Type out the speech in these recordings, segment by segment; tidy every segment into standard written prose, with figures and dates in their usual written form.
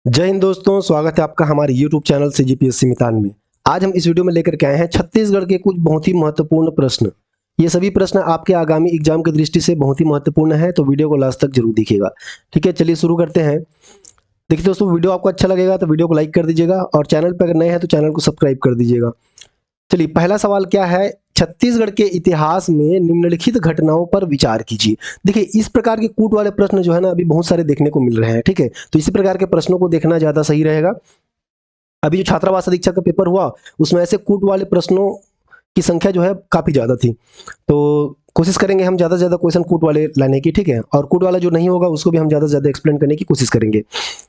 जय हिंद दोस्तों, स्वागत है आपका हमारे YouTube चैनल CGPSC मितान में। आज हम इस वीडियो में लेकर के आए हैं छत्तीसगढ़ के कुछ बहुत ही महत्वपूर्ण प्रश्न। ये सभी प्रश्न आपके आगामी एग्जाम की दृष्टि से बहुत ही महत्वपूर्ण है, तो वीडियो को लास्ट तक जरूर देखिएगा। ठीक है, चलिए शुरू करते हैं। देखिए दोस्तों, वीडियो आपको अच्छा लगेगा तो वीडियो को लाइक कर दीजिएगा और चैनल पर अगर नए हैं तो चैनल को सब्सक्राइब कर दीजिएगा। चलिए, पहला सवाल क्या है? छत्तीसगढ़ के इतिहास में निम्नलिखित घटनाओं पर विचार कीजिए। देखिए, इस प्रकार के कूट वाले प्रश्न जो है ना, अभी बहुत सारे देखने को मिल रहे हैं। ठीक है, तो इसी प्रकार के प्रश्नों को देखना ज्यादा सही रहेगा। अभी जो छात्रावास अधीक्षक का पेपर हुआ, उसमें ऐसे कूट वाले प्रश्नों की संख्या जो है काफी ज्यादा थी। तो कोशिश करेंगे हम ज्यादा से ज्यादा क्वेश्चन कूट वाले लाने की। ठीक है, और कूट वाला जो नहीं होगा उसको भी हम ज्यादा से ज्यादा एक्सप्लेन करने की कोशिश करेंगे।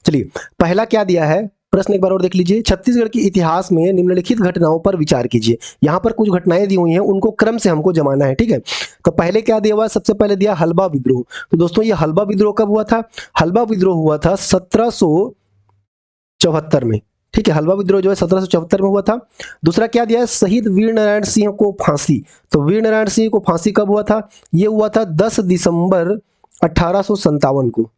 चलिए, पहला क्या दिया है प्रश्न, एक बार और देख लीजिए। छत्तीसगढ़ के इतिहास में निम्नलिखित घटनाओं पर विचार कीजिए। यहाँ पर कुछ घटनाएं दी हुई हैं, उनको क्रम से हमको जमाना है। ठीक है, तो पहले क्या दिया हुआ है? सबसे पहले दिया हल्बा विद्रोह। तो दोस्तों, ये हल्बा विद्रोह कब हुआ था? हल्बा विद्रोह हुआ था 1774 में। ठीक है, हल्बा विद्रोह जो है 1774 में हुआ था। दूसरा क्या दिया है? शहीद वीर नारायण सिंह को फांसी। तो वीर नारायण सिंह को फांसी कब हुआ था? ये हुआ था 10 दिसंबर 1857 को।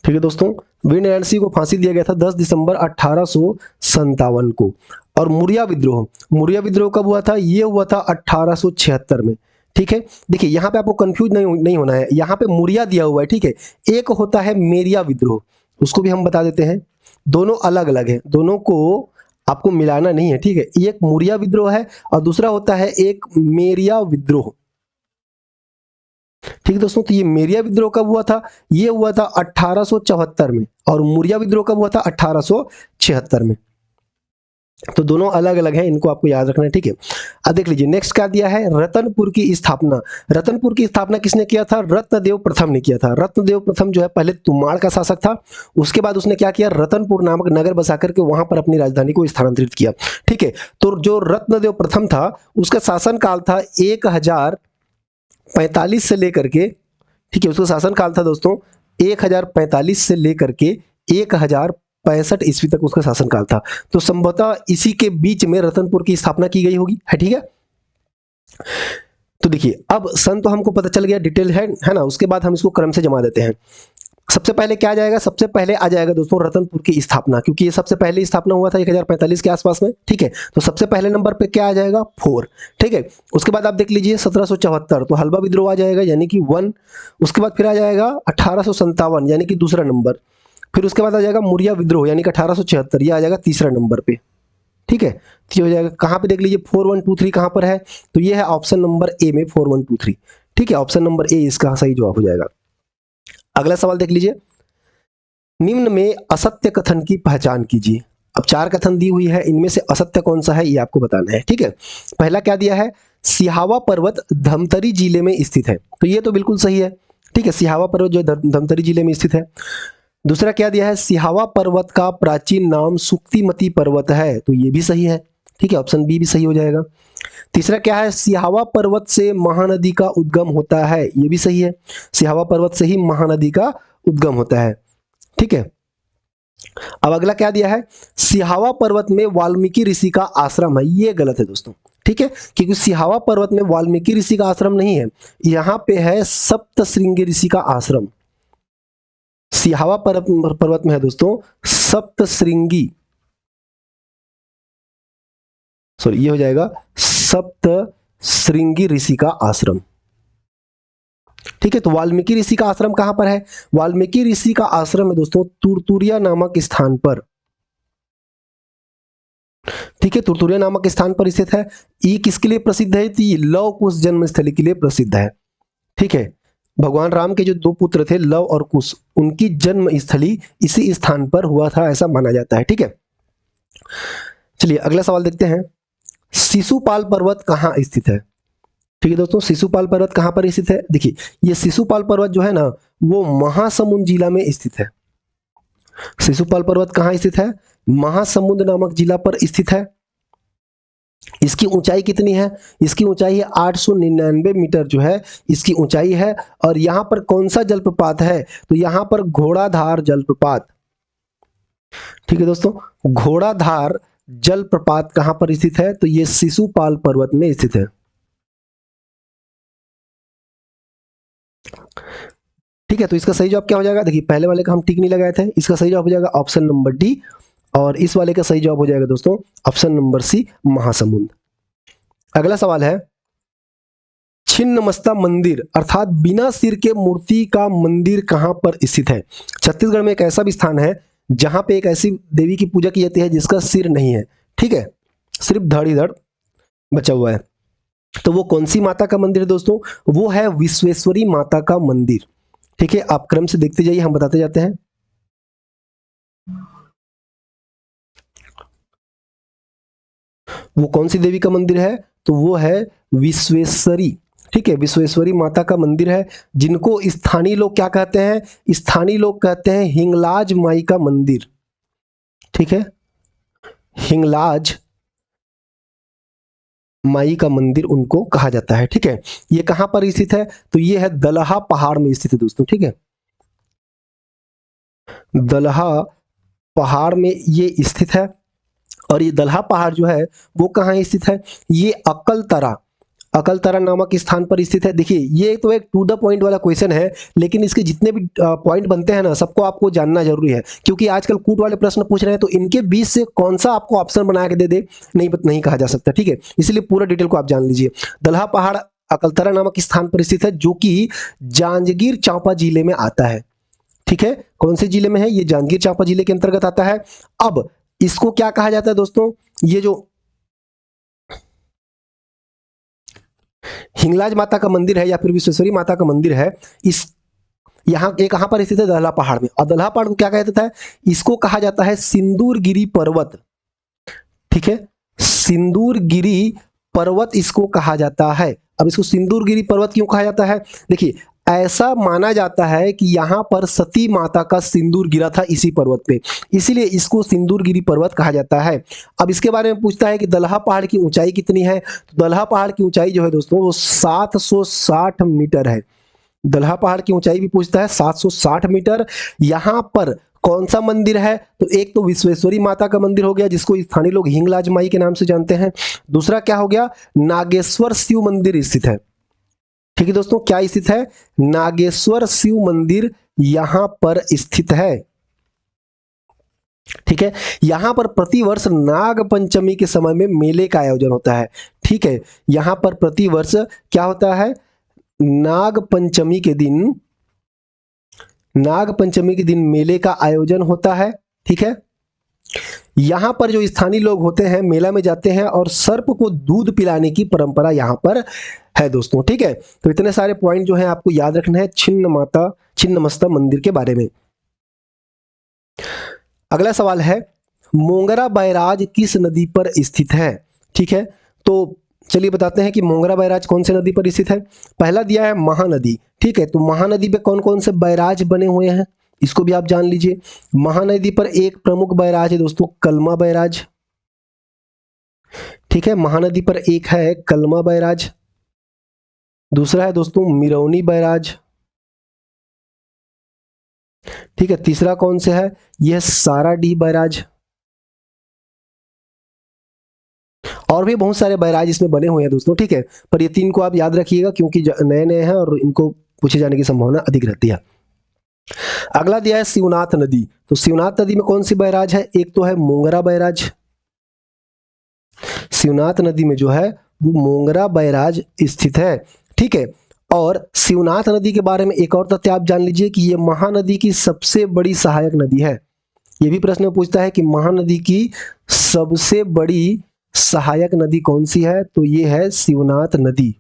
ठीक है दोस्तों, वीर नारायण सिंह को फांसी दिया गया था 10 दिसंबर 1857 को। और मुरिया विद्रोह कब हुआ था? ये हुआ था 1876 में। ठीक है, देखिए यहाँ पे आपको कंफ्यूज नहीं होना है। यहाँ पे मुरिया दिया हुआ है। ठीक है, एक होता है मेरिया विद्रोह, उसको भी हम बता देते हैं। दोनों अलग अलग है, दोनों को आपको मिलाना नहीं है। ठीक है, एक मुरिया विद्रोह है और दूसरा होता है एक मेरिया विद्रोह। ठीक है दोस्तों, तो ये मेरिया विद्रोह कब हुआ था? ये हुआ था 1874 में। और मुरिया विद्रोह कब हुआ था? 1876 में। तो दोनों अलग अलग हैं, इनको आपको याद रखना है। ठीक है, अब देख लीजिए नेक्स्ट क्या दिया है? रतनपुर की स्थापना। रतनपुर की स्थापना किसने किया था? रत्नदेव प्रथम ने किया था। रत्नदेव प्रथम जो है पहले तुमाड़ का शासक था, उसके बाद उसने क्या किया? रतनपुर नामक नगर बसा करके वहां पर अपनी राजधानी को स्थानांतरित किया। ठीक है, तो जो रत्नदेव प्रथम था उसका शासन काल था 1045 से लेकर के, ठीक है, उसका शासन काल था दोस्तों 1045 से लेकर के 1065 ईस्वी तक उसका शासन काल था। तो संभवतः इसी के बीच में रतनपुर की स्थापना की गई होगी, है। ठीक है, तो देखिए अब सन तो हमको पता चल गया, डिटेल है ना। उसके बाद हम इसको क्रम से जमा देते हैं। सबसे पहले क्या आ जाएगा? सबसे पहले आ जाएगा दोस्तों रतनपुर की स्थापना, क्योंकि ये सबसे पहले स्थापना हुआ था 1045 के आसपास में। ठीक है, तो सबसे पहले नंबर पे क्या आ जाएगा? 4। ठीक है, उसके बाद आप देख लीजिए 1774, तो हल्बा विद्रोह आ जाएगा यानी कि 1। उसके बाद फिर आ जाएगा 1857 यानी कि दूसरा नंबर। फिर उसके बाद आ जाएगा मुरिया विद्रोह यानी कि 1876, ये आ जाएगा तीसरा नंबर पे। ठीक है, तो ये हो जाएगा कहाँ पे? देख लीजिए 4123 कहाँ पर है? तो ये है ऑप्शन नंबर ए में 4123। ठीक है, ऑप्शन नंबर ए इसका सही जवाब हो जाएगा। अगला सवाल देख लीजिए, निम्न में असत्य कथन की पहचान कीजिए। अब 4 कथन दी हुई है, इनमें से असत्य कौन सा है ये आपको बताना है। ठीक है, पहला क्या दिया है? सिहावा पर्वत धमतरी जिले में स्थित है। तो ये तो बिल्कुल सही है। ठीक है, सिहावा पर्वत जो धमतरी जिले में स्थित है। दूसरा क्या दिया है? सिहावा पर्वत का प्राचीन नाम सुक्तिमती पर्वत है। तो ये भी सही है। ठीक है, ऑप्शन बी भी सही हो जाएगा। तीसरा क्या है? सिहावा पर्वत से महानदी का उद्गम होता है। ये भी सही है, सिहावा पर्वत से ही महानदी का उद्गम होता है। ठीक है, अब अगला क्या दिया है? सिहावा पर्वत में वाल्मीकि ऋषि का आश्रम है। ये गलत है दोस्तों। ठीक है, क्योंकि सिहावा पर्वत में वाल्मीकि ऋषि का आश्रम नहीं है, यहां पे है सप्तश्रृंगी ऋषि का आश्रम। सिहावा पर्वत में है दोस्तों सप्तश्रृंगी, सॉरी ये हो जाएगा सप्तश्रृंगी ऋषि का आश्रम। ठीक है, तो वाल्मीकि ऋषि का आश्रम कहां पर है? वाल्मीकि ऋषि का आश्रम है दोस्तों तुरतुरिया नामक स्थान पर। ठीक है, तुरतुरिया नामक स्थान पर स्थित है। ये किसके लिए प्रसिद्ध है? तो ये लव कुश जन्म स्थली के लिए प्रसिद्ध है। ठीक है, भगवान राम के जो 2 पुत्र थे लव और कुश, उनकी जन्म स्थली इसी स्थान पर हुआ था, ऐसा माना जाता है। ठीक है, चलिए अगला सवाल देखते हैं। शिशुपाल पर्वत कहाँ स्थित है? ठीक है दोस्तों, शिशुपाल पर्वत कहां पर स्थित है? देखिए, ये शिशुपाल पर्वत जो है ना, वो महासमुंद जिला में स्थित है। शिशुपाल पर्वत कहां स्थित है? महासमुंद नामक जिला पर स्थित है। इसकी ऊंचाई कितनी है? इसकी ऊंचाई है 899 मीटर जो है इसकी ऊंचाई है। और यहां पर कौन सा जलप्रपात है? तो यहां पर घोड़ाधार जलप्रपात। ठीक है दोस्तों, घोड़ाधार जलप्रपात कहां पर स्थित है? तो ये शिशुपाल पर्वत में स्थित है। ठीक ठीक है, तो इसका सही जवाब क्या हो जाएगा, देखिए पहले वाले का हम टिक नहीं लगाए थे, इसका सही जवाब हो जाएगा ऑप्शन नंबर डी, और इस वाले का सही जवाब हो जाएगा दोस्तों ऑप्शन नंबर सी, महासमुंद। अगला सवाल है, छिन्नमस्ता मंदिर अर्थात बिना सिर के मूर्ति का मंदिर कहां पर स्थित है? छत्तीसगढ़ में एक ऐसा भी स्थान है जहां पे एक ऐसी देवी की पूजा की जाती है जिसका सिर नहीं है, ठीक है, सिर्फ धड़ ही धड़ बचा हुआ है। तो वो कौन सी माता का मंदिर है दोस्तों? वो है विश्वेश्वरी माता का मंदिर। ठीक है, आप क्रम से देखते जाइए, हम बताते जाते हैं। वो कौन सी देवी का मंदिर है? तो वो है विश्वेश्वरी। ठीक है, विश्वेश्वरी माता का मंदिर है, जिनको स्थानीय लोग क्या कहते हैं? स्थानीय लोग कहते हैं हिंगलाज माई का मंदिर। ठीक है, हिंगलाज माई का मंदिर उनको कहा जाता है। ठीक है, ये कहां पर स्थित है? तो ये है दलहा पहाड़ में स्थित है दोस्तों। ठीक है, दलहा पहाड़ में ये स्थित है, और ये दलहा पहाड़ जो है वो कहाँ स्थित है? ये अकलतरा नामक स्थान पर स्थित है। देखिए, ये तो एक टू द पॉइंट वाला क्वेश्चन है, लेकिन इसके जितने भी पॉइंट बनते हैं ना, सबको आपको जानना जरूरी है, क्योंकि आजकल कूट वाले प्रश्न पूछ रहे हैं, तो इनके बीच से कौन सा आपको ऑप्शन बना के दे दे नहीं कहा जा सकता। ठीक है, इसलिए पूरा डिटेल को आप जान लीजिए। दलहा पहाड़ अकलतरा नामक स्थान पर स्थित है, जो कि जांजगीर चांपा जिले में आता है। ठीक है, कौन से जिले में है? ये जांजगीर चांपा जिले के अंतर्गत आता है। अब इसको क्या कहा जाता है दोस्तों? ये जो हिंगलाज माता का मंदिर है या फिर विश्वेश्वरी माता का मंदिर है, इस यहाँ ये कहां पर स्थित है? दलहा पहाड़ में। और दलहा पहाड़ को क्या कहा जाता है? इसको कहा जाता है सिंदूरगिरी पर्वत। ठीक है, सिंदूरगिरी पर्वत इसको कहा जाता है। अब इसको सिंदूरगिरी पर्वत क्यों कहा जाता है? देखिए, ऐसा माना जाता है कि यहां पर सती माता का सिंदूर गिरा था इसी पर्वत पे, इसीलिए इसको सिंदूरगिरी पर्वत कहा जाता है। अब इसके बारे में पूछता है कि दलहा पहाड़ की ऊंचाई कितनी है? तो दलहा पहाड़ की ऊंचाई जो है दोस्तों वो 760 मीटर है। दलहा पहाड़ की ऊंचाई भी पूछता है 760 मीटर। यहां पर कौन सा मंदिर है? तो एक तो विश्वेश्वरी माता का मंदिर हो गया, जिसको स्थानीय लोग हिंगलाज माई के नाम से जानते हैं। दूसरा क्या हो गया? नागेश्वर शिव मंदिर स्थित है। ठीक है दोस्तों, क्या स्थित है? नागेश्वर शिव मंदिर यहां पर स्थित है। ठीक है, यहां पर प्रतिवर्ष नाग पंचमी के समय में मेले का आयोजन होता है। ठीक है, यहां पर प्रतिवर्ष क्या होता है? नाग पंचमी के दिन मेले का आयोजन होता है। ठीक है, यहां पर जो स्थानीय लोग होते हैं मेला में जाते हैं और सर्प को दूध पिलाने की परंपरा यहां पर है दोस्तों। ठीक है, तो इतने सारे पॉइंट जो है आपको याद रखना है छिन्नमस्ता मंदिर के बारे में। अगला सवाल है, मोंगरा बैराज किस नदी पर स्थित है? ठीक है, तो चलिए बताते हैं कि मोंगरा बैराज कौन से नदी पर स्थित है। पहला दिया है महानदी। ठीक है, तो महानदी पे कौन कौन से बैराज बने हुए हैं इसको भी आप जान लीजिए। महानदी पर एक प्रमुख बैराज है दोस्तों कलमा बैराज। ठीक है, महानदी पर एक है कलमा बैराज। दूसरा है दोस्तों मिरौनी बैराज। ठीक है, तीसरा कौन से है? यह साराडीह बैराज। और भी बहुत सारे बैराज इसमें बने हुए हैं दोस्तों। ठीक है, पर ये तीन को आप याद रखिएगा, क्योंकि नए नए हैं और इनको पूछे जाने की संभावना अधिक रहती है। अगला दिया है शिवनाथ नदी। तो शिवनाथ नदी में कौन सी बैराज है? एक तो है मोंगरा बैराज। शिवनाथ नदी में जो है वो मोंगरा बैराज स्थित है। ठीक है, और शिवनाथ नदी के बारे में एक और तथ्य आप जान लीजिए कि ये महानदी की सबसे बड़ी सहायक नदी है। ये भी प्रश्न में पूछता है कि महानदी की सबसे बड़ी सहायक नदी कौन सी है? तो ये है शिवनाथ नदी।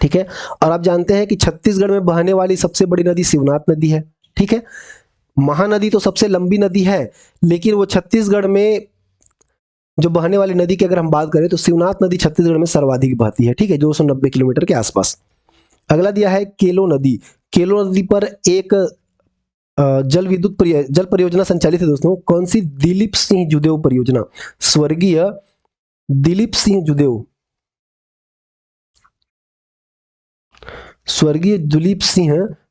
ठीक है, और आप जानते हैं कि छत्तीसगढ़ में बहने वाली सबसे बड़ी नदी शिवनाथ नदी है। ठीक है, महानदी तो सबसे लंबी नदी है, लेकिन वो छत्तीसगढ़ में जो बहने वाली नदी की अगर हम बात करें तो शिवनाथ नदी छत्तीसगढ़ में सर्वाधिक बहती है। ठीक है, 290 किलोमीटर के आसपास। अगला दिया है केलो नदी। केलो नदी पर एक जल परियोजना संचालित है दोस्तों। कौन सी? दिलीप सिंह जुदेव परियोजना। स्वर्गीय दिलीप सिंह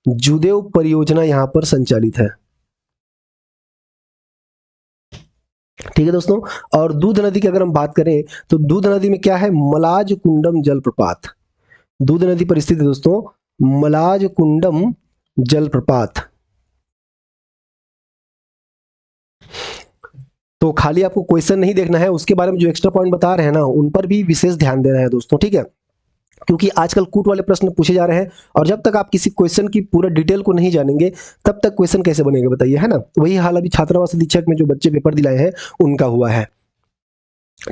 जुदेव परियोजना यहां पर संचालित है। ठीक है दोस्तों, और दूध नदी की अगर हम बात करें तो दूध नदी में क्या है? मलाज कुंडम जलप्रपात। दूध नदी पर स्थित है दोस्तों मलाज कुंडम जलप्रपात। तो खाली आपको क्वेश्चन नहीं देखना है, उसके बारे में जो एक्स्ट्रा पॉइंट बता रहे हैं ना, उन पर भी विशेष ध्यान देना है दोस्तों, ठीक है। क्योंकि आजकल कूट वाले प्रश्न पूछे जा रहे हैं, और जब तक आप किसी क्वेश्चन की पूरा डिटेल को नहीं जानेंगे तब तक क्वेश्चन कैसे बनेगा बताइए, है ना। वही हाल अभी छात्रावास अधीक्षक में जो बच्चे पेपर दिलाए हैं उनका हुआ है।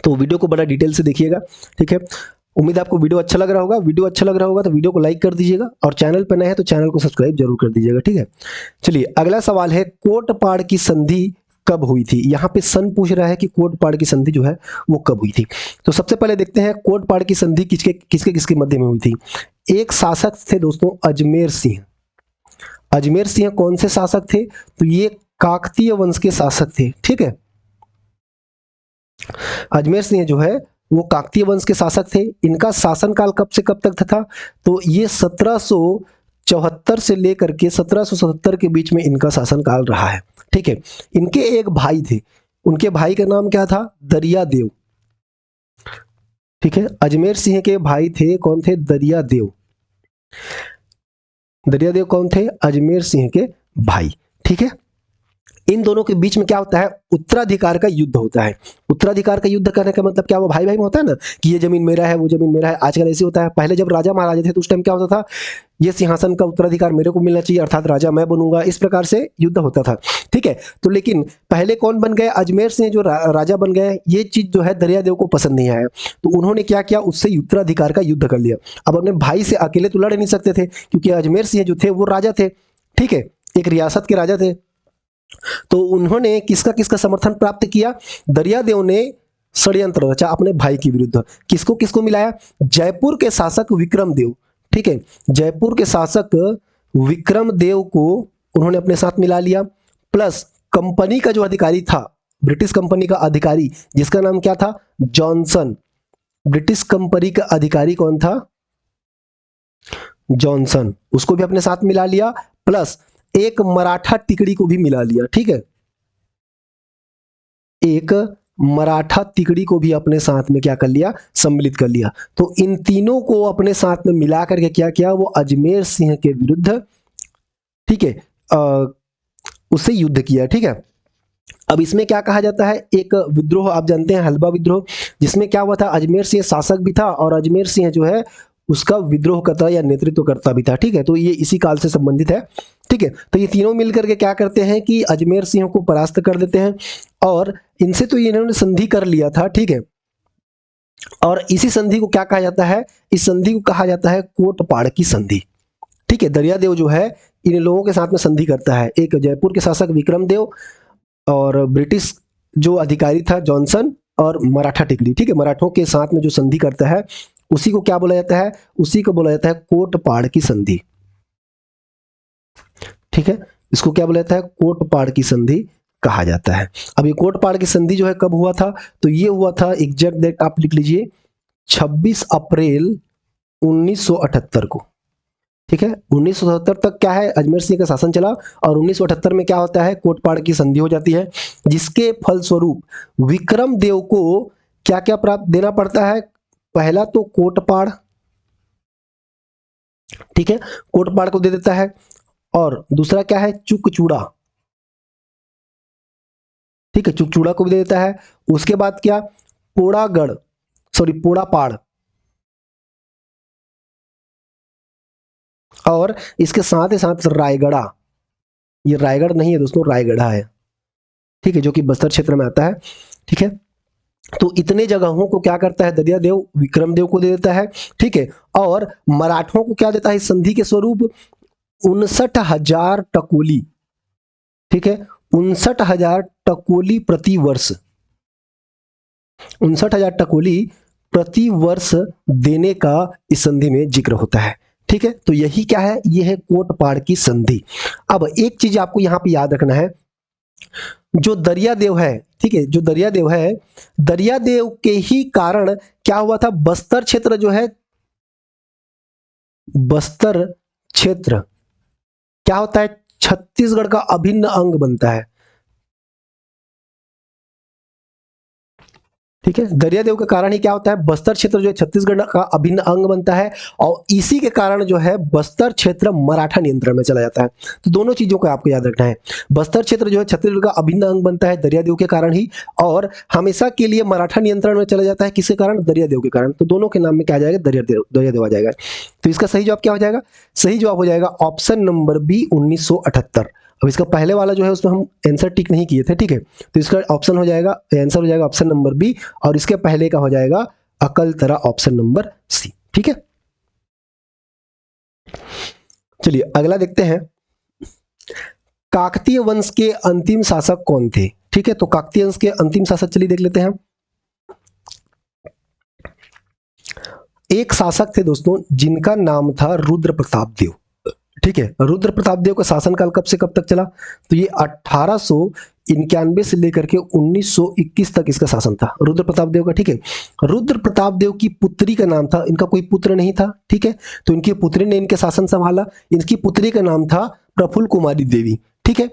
तो वीडियो को बड़ा डिटेल से देखिएगा, ठीक है। उम्मीद है आपको वीडियो अच्छा लग रहा होगा। वीडियो अच्छा लग रहा होगा तो वीडियो को लाइक कर दीजिएगा, और चैनल पर नए हैं तो चैनल को सब्सक्राइब जरूर कर दीजिएगा, ठीक है। चलिए अगला सवाल है, कोटपाड़ की संधि कब हुई थी। यहाँ पे सन पूछ रहा है कि कोटपाड़ की संधि जो है वो कब हुई थी। तो सबसे पहले देखते हैं कोटपाड़ की संधि किसके किसके किसके मध्य में हुई थी। एक शासक थे दोस्तों अजमेर सिंह। अजमेर सिंह कौन से शासक थे, तो ये काकतीय वंश के शासक थे, ठीक है। अजमेर सिंह जो है वो काकतीय वंश के शासक थे। इनका शासनकाल कब से कब तक था, तो ये 1774 से लेकर के 1777 के बीच में इनका शासनकाल रहा है, ठीक है। इनके एक भाई थे, उनके भाई का नाम क्या था, दरिया देव, ठीक है। अजमेर सिंह के भाई थे, कौन थे, दरिया देव। दरिया देव कौन थे, अजमेर सिंह के भाई, ठीक है। इन दोनों के बीच में क्या होता है, उत्तराधिकार का युद्ध होता है। उत्तराधिकार का युद्ध करने का मतलब क्या, वो भाई भाई में होता है ना कि ये जमीन मेरा है वो जमीन मेरा है। आजकल ऐसे होता है, पहले जब राजा महाराजा थे तो उस टाइम क्या होता था, ये सिंहासन का उत्तराधिकार मेरे को मिलना चाहिए, अर्थात राजा मैं बनूंगा, इस प्रकार से युद्ध होता था, ठीक है। तो लेकिन पहले कौन बन गए, अजमेर सिंह जो राजा बन गए, ये चीज जो है दरिया देव को पसंद नहीं आया। तो उन्होंने क्या किया, उससे उत्तराधिकार का युद्ध कर लिया। अब अपने भाई से अकेले तो लड़ नहीं सकते थे, क्योंकि अजमेर सिंह जो थे वो राजा थे, ठीक है, एक रियासत के राजा थे। तो उन्होंने किसका किसका समर्थन प्राप्त किया, दरियादेव ने षड्यंत्र रचा अपने भाई के विरुद्ध। किसको किसको मिलाया, जयपुर के शासक विक्रमदेव, ठीक है, जयपुर के शासक विक्रमदेव को उन्होंने अपने साथ मिला लिया, प्लस कंपनी का जो अधिकारी था, ब्रिटिश कंपनी का अधिकारी जिसका नाम क्या था, जॉनसन। ब्रिटिश कंपनी का अधिकारी कौन था, जॉनसन, उसको भी अपने साथ मिला लिया, प्लस एक मराठा टिकड़ी को भी मिला लिया, ठीक है। एक मराठा तिकड़ी को भी अपने साथ में क्या कर लिया, सम्मिलित कर लिया। तो इन तीनों को अपने साथ में मिला करके क्या किया, वो अजमेर सिंह के विरुद्ध, ठीक है, उससे युद्ध किया, ठीक है। अब इसमें क्या कहा जाता है, एक विद्रोह आप जानते हैं, हलवा विद्रोह, जिसमें क्या हुआ था, अजमेर सिंह शासक भी था और अजमेर सिंह जो है उसका विद्रोह करता या नेतृत्व करता भी था, ठीक है। तो ये इसी काल से संबंधित है, ठीक है। तो ये तीनों मिलकर के क्या करते हैं कि अजमेर सिंह को परास्त कर देते हैं, और इनसे तो इन्होंने संधि कर लिया था, ठीक है। और इसी संधि को क्या कहा जाता है, इस संधि को कहा जाता है कोटपाड़ की संधि, ठीक है। दरियादेव जो है इन लोगों के साथ में संधि करता है, एक जयपुर के शासक विक्रमदेव और ब्रिटिश जो अधिकारी था जॉनसन और मराठा टिकड़ी, ठीक है, मराठों के साथ में जो संधि करता है उसी को क्या बोला जाता है, उसी को बोला जाता है कोटपाड़ की संधि, ठीक है। इसको क्या बोला जाता है, कोटपाड़ की संधि कहा जाता है। अब ये कोटपाड़ की संधि जो है कब हुआ था, तो ये हुआ था एग्जैक्ट डेट आप लिख लीजिए, 26 अप्रैल 1978 को, ठीक है। 1977 तक क्या है, अजमेर सिंह का शासन चला, और 1978 में क्या होता है, कोटपाड़ की संधि हो जाती है, जिसके फलस्वरूप विक्रम देव को क्या क्या प्राप्त देना पड़ता है, पहला तो कोटपाड़, ठीक है, कोटपाड़ को दे देता है, और दूसरा क्या है, चुकचूड़ा, ठीक है, चुकचूड़ा को भी दे देता है। उसके बाद क्या, पोड़ागढ़, सॉरी पोड़ापाड़, और इसके साथ ही साथ रायगढ़ा, ये रायगढ़ नहीं है दोस्तों, रायगढ़ा है, ठीक है, जो कि बस्तर क्षेत्र में आता है, ठीक है। तो इतने जगहों को क्या करता है, दरियादेव विक्रमदेव को दे देता है, ठीक है। और मराठों को क्या देता है इस संधि के स्वरूप, 59,000 टकोली, ठीक है, 59,000 टकोली प्रति वर्ष, 59,000 टकोली प्रति वर्ष देने का इस संधि में जिक्र होता है, ठीक है। तो यही क्या है, यह है कोटपाड़ की संधि। अब एक चीज आपको यहां पे याद रखना है, जो दरियादेव है, ठीक है, जो दरियादेव है, दरियादेव के ही कारण क्या हुआ था, बस्तर क्षेत्र जो है, बस्तर क्षेत्र क्या होता है, छत्तीसगढ़ का अभिन्न अंग बनता है, ठीक है, दरियादेव के कारण ही क्या होता है, बस्तर क्षेत्र जो है छत्तीसगढ़ का अभिन्न अंग बनता है और इसी के कारण जो है बस्तर क्षेत्र मराठा नियंत्रण में चला जाता है। तो दोनों चीजों को आपको याद रखना है, बस्तर क्षेत्र जो है छत्तीसगढ़ का अभिन्न अंग बनता है दरियादेव के कारण ही, और हमेशा के लिए मराठा नियंत्रण में चला जाता है किसके कारण, दरियादेव के कारण। तो दोनों के नाम में क्या आ जाएगा, दरियादेव आ जाएगा। तो इसका सही जवाब क्या हो जाएगा, सही जवाब हो जाएगा ऑप्शन नंबर बी 1978। अब इसका पहले वाला जो है उसमें हम आंसर टिक नहीं किए थे, ठीक है, तो इसका ऑप्शन हो जाएगा, आंसर हो जाएगा ऑप्शन नंबर बी, और इसके पहले का हो जाएगा अकलतरा ऑप्शन नंबर सी। ठीक है, चलिए अगला देखते हैं, काकतीय वंश के अंतिम शासक कौन थे। ठीक है, तो काकतीय वंश के अंतिम शासक चलिए देख लेते हैं। एक शासक थे दोस्तों जिनका नाम था रुद्र प्रताप देव। ठीक है, रुद्र प्रताप देव का शासनकाल कब से कब तक चला, तो ये 1891 से लेकर के 1921 तक इसका शासन था, रुद्र प्रताप देव का। ठीक है, रुद्र प्रताप देव की पुत्री का नाम था, इनका कोई पुत्र नहीं था, ठीक है, तो इनकी पुत्री ने इनके शासन संभाला। इनकी पुत्री का नाम था प्रफुल्ल कुमारी देवी। ठीक है,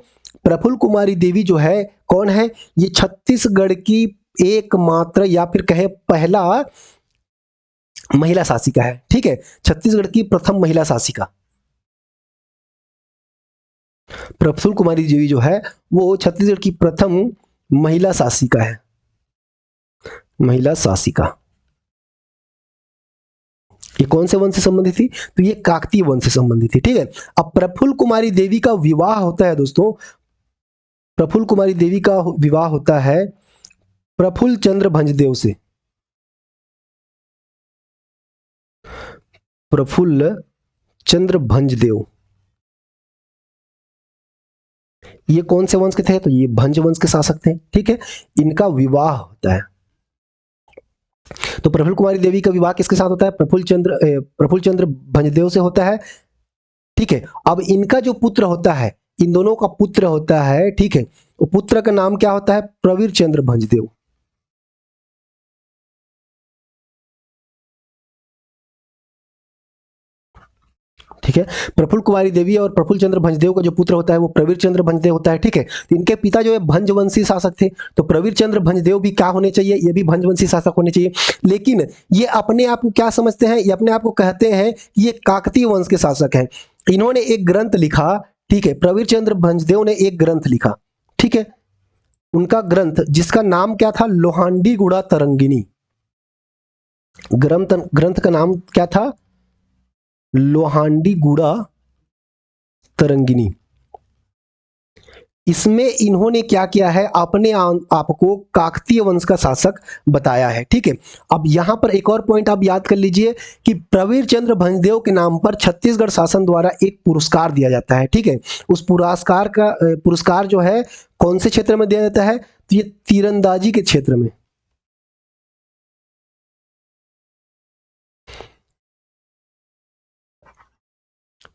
प्रफुल्ल कुमारी देवी जो है कौन है, ये छत्तीसगढ़ की एकमात्र या फिर कहे पहला महिला शासिका है। ठीक है, छत्तीसगढ़ की प्रथम महिला शासिका प्रफुल्ल कुमारी देवी जो है वो छत्तीसगढ़ की प्रथम महिला शासिका है, महिला शासिका। ये कौन से वंश से संबंधित थी, तो ये काकतीय वंश से संबंधित थी। ठीक है, अब प्रफुल्ल कुमारी देवी का विवाह होता है दोस्तों, प्रफुल्ल कुमारी देवी का विवाह होता है प्रफुल्ल चंद्र भंजदेव से। प्रफुल्ल चंद्र भंजदेव ये कौन से वंश के थे, तो ये भंज वंश के शासक थे। ठीक है, इनका विवाह होता है, तो प्रफुल्ल कुमारी देवी का विवाह किसके साथ होता है, प्रफुल्ल चंद्र भंजदेव से होता है। ठीक है, अब इनका जो पुत्र होता है, इन दोनों का पुत्र होता है, ठीक है, वो पुत्र का नाम क्या होता है, प्रवीर चंद्र भंजदेव। ठीक है, प्रफुल्ल कुमारी देवी और प्रफुल्ल चंद्र भंजदेव का जो पुत्र होता है वो प्रवीर चंद्र भंजदेव होता है। ठीक है, तो इनके पिता जो है भंजवंशी शासक थे, तो प्रवीर चंद्र भंजदेव भी क्या होने चाहिए, ये भी भंजवंशी शासक होने चाहिए। लेकिन ये अपने आप को क्या समझते हैं, ये अपने आप को कहते हैं ये काकतीय वंश के शासक हैं। इन्होंने एक ग्रंथ लिखा, ठीक है, प्रवीर चंद्र भंजदेव ने एक ग्रंथ लिखा। ठीक है, उनका ग्रंथ जिसका नाम क्या था, लोहांडीगुड़ा तरंगिणी। ग्रंथ का नाम क्या था, लोहांडीगुड़ा तरंगिणी। इसमें इन्होंने क्या किया है, अपने आप को काकतीय वंश का शासक बताया है। ठीक है, अब यहां पर एक और पॉइंट आप याद कर लीजिए कि प्रवीर चंद्र भंजदेव के नाम पर छत्तीसगढ़ शासन द्वारा एक पुरस्कार दिया जाता है। ठीक है, उस पुरस्कार जो है कौन से क्षेत्र में दिया जाता है, तो ये तीरंदाजी के क्षेत्र में।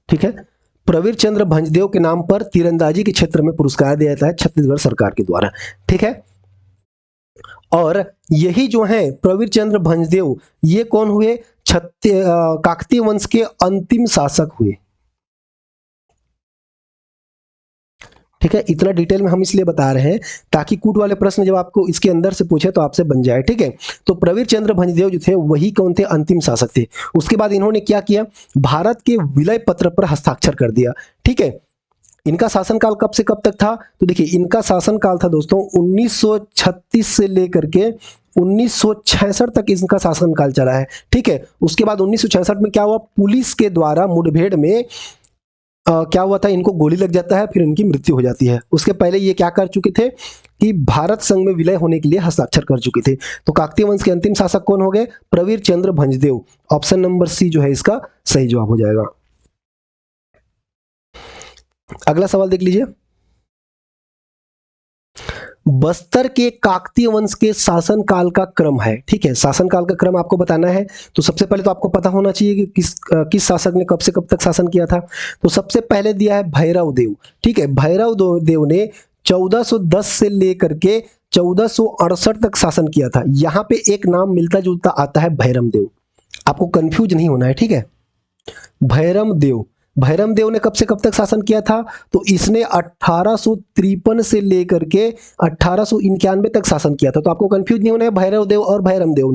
ठीक है, प्रवीर चंद्र भंजदेव के नाम पर तीरंदाजी के क्षेत्र में पुरस्कार दिया जाता है छत्तीसगढ़ सरकार के द्वारा। ठीक है, और यही जो है प्रवीर चंद्र भंजदेव ये कौन हुए, काकतीय वंश के अंतिम शासक हुए। ठीक है, इतना डिटेल में हम इसलिए बता रहे हैं ताकि कूट वाले प्रश्न जब आपको इसके अंदर से पूछे तो आपसे बन जाए। ठीक है, तो प्रवीर चंद्र भंजदेव जो थे वही कौन थे, अंतिम शासक थे। उसके बाद इन्होंने क्या किया, भारत के विलय पत्र पर हस्ताक्षर कर दिया। ठीक है, इनका शासनकाल कब से कब तक था, तो देखिए इनका शासनकाल था दोस्तों 1936 से लेकर के 1966 तक इनका शासनकाल चला है। ठीक है, उसके बाद 1966 में क्या हुआ, पुलिस के द्वारा मुठभेड़ में क्या हुआ था, इनको गोली लग जाता है, फिर इनकी मृत्यु हो जाती है। उसके पहले ये क्या कर चुके थे कि भारत संघ में विलय होने के लिए हस्ताक्षर कर चुके थे। तो काकतीय वंश के अंतिम शासक कौन हो गए, प्रवीर चंद्र भंजदेव। ऑप्शन नंबर सी जो है इसका सही जवाब हो जाएगा। अगला सवाल देख लीजिए, बस्तर के काकतीय वंश के शासनकाल का क्रम है। ठीक है, शासनकाल का क्रम आपको बताना है, तो सबसे पहले तो आपको पता होना चाहिए कि किस शासक ने कब से कब तक शासन किया था। तो सबसे पहले दिया है भैरव देव। ठीक है, भैरव देव ने 1410 से लेकर के 1468 तक शासन किया था। यहां पे एक नाम मिलता जुलता आता है भैरम देव, आपको कंफ्यूज नहीं होना है। ठीक है, भैरम देव भैरम देव ने कब से कब तक शासन किया था? तो इसने 1853 से लेकर के 1891 तक शासन किया था। तो आपको कंफ्यूज नहीं होना है भैरव देव और भैरम देव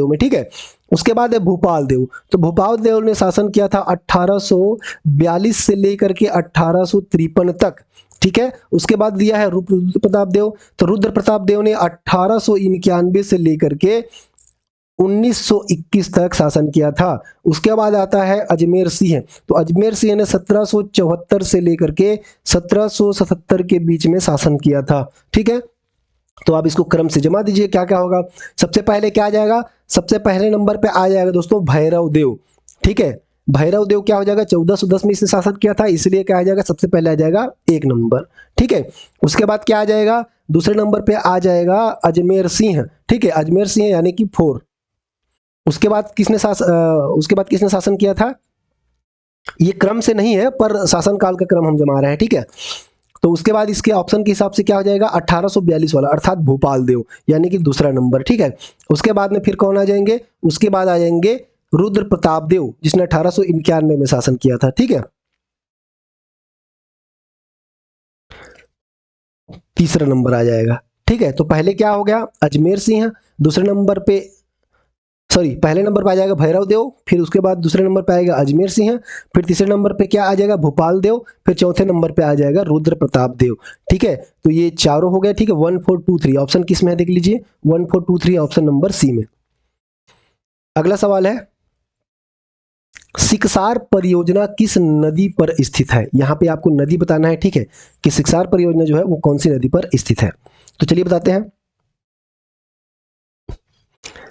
में, ठीक है। उसके बाद है भूपाल देव। तो भूपाल देव ने शासन किया था 1842 से लेकर के 1853 तक, ठीक है। उसके बाद दिया है रुद्र प्रताप देव। तो रुद्र प्रताप देव ने 1891 से लेकर के 1921 तक शासन किया था। उसके बाद आता है अजमेर सिंह। तो अजमेर सिंह ने 1774 से लेकर के 1777 के बीच में शासन किया था, ठीक है। तो आप इसको क्रम से जमा दीजिए, क्या क्या होगा। सबसे पहले क्या आ जाएगा? सबसे पहले नंबर पे आ जाएगा दोस्तों भैरव देव, ठीक है। भैरव देव क्या हो जाएगा? 1410 में इसने शासन किया था, इसलिए क्या आ जाएगा? सबसे पहले आ जाएगा 1 नंबर, ठीक है। उसके बाद क्या आ जाएगा? दूसरे नंबर पे आ जाएगा अजमेर सिंह, ठीक है। अजमेर सिंह यानी कि 4। उसके बाद किसने शासन किया था? ये क्रम से नहीं है, पर शासन काल का क्रम हम जमा रहे हैं, ठीक है। तो उसके बाद इसके ऑप्शन के हिसाब से क्या हो जाएगा? 1842 वाला, अर्थात भोपाल देव, यानी कि दूसरा नंबर, ठीक है। उसके बाद में फिर कौन आ जाएंगे? उसके बाद आ जाएंगे रुद्र प्रताप देव, जिसने 1891 में शासन किया था, ठीक है। तीसरा नंबर आ जाएगा, ठीक है। तो पहले क्या हो गया? अजमेर सिंह। दूसरे नंबर पे पहले नंबर पे आ जाएगा भैरव देव, फिर उसके बाद दूसरे नंबर पे आएगा अजमेर सिंह, फिर तीसरे नंबर पे क्या आ जाएगा? भोपाल देव, फिर चौथे नंबर पे आ जाएगा रुद्र प्रताप देव, ठीक है। तो ये चारों हो गए, ठीक है। 1 4 2 3 ऑप्शन किस में है? देख लीजिए 1 4 2 3 ऑप्शन नंबर सी में। अगला सवाल है, सिकसार परियोजना किस नदी पर स्थित है? यहां पे आपको नदी बताना है, ठीक है, कि सिकसार परियोजना जो है वो कौन सी नदी पर स्थित है। तो चलिए बताते हैं।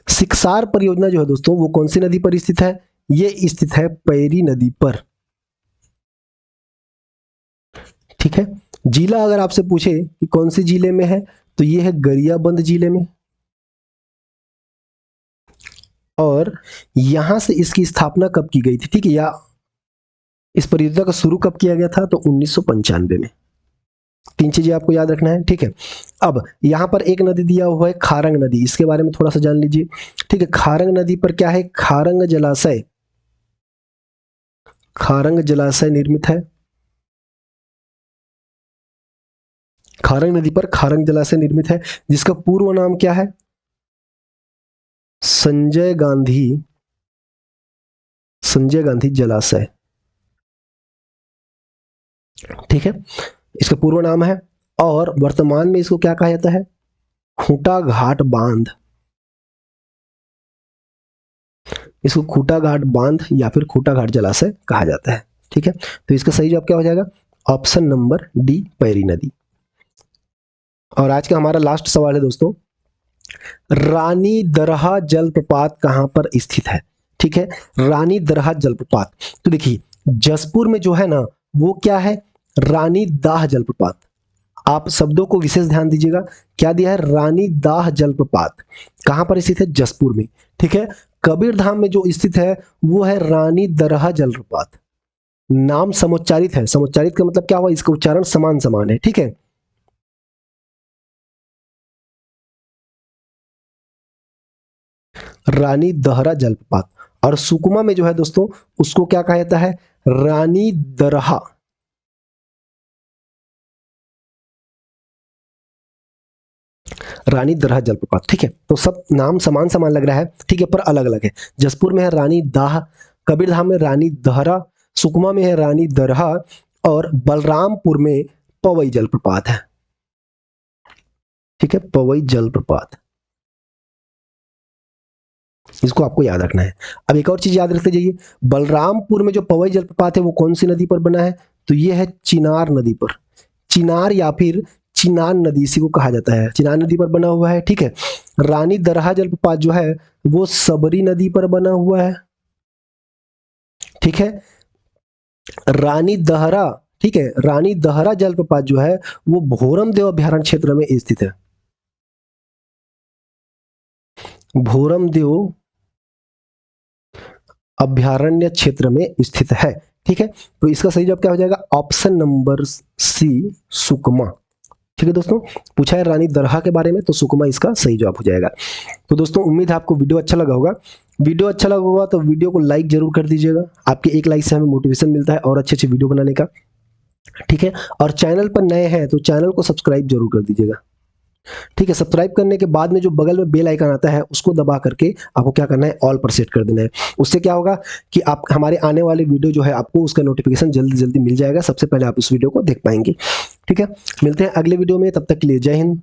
सिकसार परियोजना जो है दोस्तों वो कौन सी नदी पर स्थित है? ये स्थित है पैरी नदी पर, ठीक है। जिला अगर आपसे पूछे कि कौन से जिले में है, तो ये है गरियाबंद जिले में। और यहां से इसकी स्थापना कब की गई थी, ठीक है, या इस परियोजना का शुरू कब किया गया था? तो 1995 में। 3 चीजें आपको याद रखना है, ठीक है। अब यहां पर एक नदी दिया हुआ है खारंग नदी, इसके बारे में थोड़ा सा जान लीजिए, ठीक है। खारंग नदी पर क्या है? खारंग जलाशय निर्मित है। खारंग नदी पर खारंग जलाशय निर्मित है, जिसका पूर्व नाम क्या है? संजय गांधी जलाशय, ठीक है, इसका पूर्व नाम है। और वर्तमान में इसको क्या कहा जाता है? खूंटा घाट बांध। इसको खूंटा घाट बांध या फिर खूंटा घाट जलाशय कहा जाता है, ठीक है। तो इसका सही जवाब क्या हो जाएगा? ऑप्शन नंबर डी, पैरी नदी। और आज का हमारा लास्ट सवाल है दोस्तों, रानी दरहा जलप्रपात कहां पर स्थित है? ठीक है, रानी दरहा जलप्रपात। तो देखिए जसपुर में जो है ना वो क्या है? रानी दाह जलप्रपात। आप शब्दों को विशेष ध्यान दीजिएगा, क्या दिया है? रानी दाह जलप्रपात। कहां पर स्थित है? जसपुर में, ठीक है। कबीरधाम में जो स्थित है वो है रानी दरहा जलप्रपात। नाम समुच्चारित है, समुच्चारित का मतलब क्या हुआ? इसका उच्चारण समान समान है, ठीक है। रानी दहरा जलप्रपात। और सुकमा में जो है दोस्तों उसको क्या कहा जाता है? रानी दरहा। रानी दरहा जलप्रपात, ठीक है। तो सब नाम समान समान लग रहा है, ठीक है, पर अलग अलग है। जसपुर में है रानी दाह, कबीरधाम में रानी दहरा, सुकमा में है रानी दरहा, और बलरामपुर में पवई जलप्रपात है, ठीक है, पवई जलप्रपात। इसको आपको याद रखना है। अब एक और चीज याद रखते जाइए, बलरामपुर में जो पवई जलप्रपात है वो कौन सी नदी पर बना है? तो ये है चिनार नदी पर। चिनार या फिर चिनान नदी इसी को कहा जाता है, चिनार नदी पर बना हुआ है, ठीक है। रानी दरहा जलप्रपात जो है वो सबरी नदी पर बना हुआ है, ठीक है। रानी दहरा, ठीक है, रानी दहरा जलप्रपात जो है वो भोरम देव अभ्यारण्य क्षेत्र में स्थित है। भोरम देव अभ्यारण्य क्षेत्र में स्थित है, ठीक है। तो इसका सही जवाब क्या हो जाएगा? ऑप्शन नंबर सी, सुकमा, ठीक है दोस्तों, पूछा है रानी दरहा के बारे में, तो सुकमा इसका सही जवाब हो जाएगा। तो दोस्तों उम्मीद है आपको वीडियो अच्छा लगा होगा। वीडियो अच्छा लगा होगा तो वीडियो को लाइक जरूर कर दीजिएगा। आपके एक लाइक से हमें मोटिवेशन मिलता है और अच्छे अच्छे वीडियो बनाने का। ठीक है, और चैनल पर नए हैं तो चैनल को सब्सक्राइब जरूर कर दीजिएगा। ठीक है, सब्सक्राइब करने के बाद में जो बगल में बेल आइकन आता है उसको दबा करके आपको क्या करना है, ऑल पर सेट कर देना है। उससे क्या होगा कि आप हमारे आने वाले वीडियो जो है आपको उसका नोटिफिकेशन जल्दी जल्दी मिल जाएगा, सबसे पहले आप उस वीडियो को देख पाएंगे। ठीक है, मिलते हैं अगले वीडियो में, तब तक के लिए जय हिंद।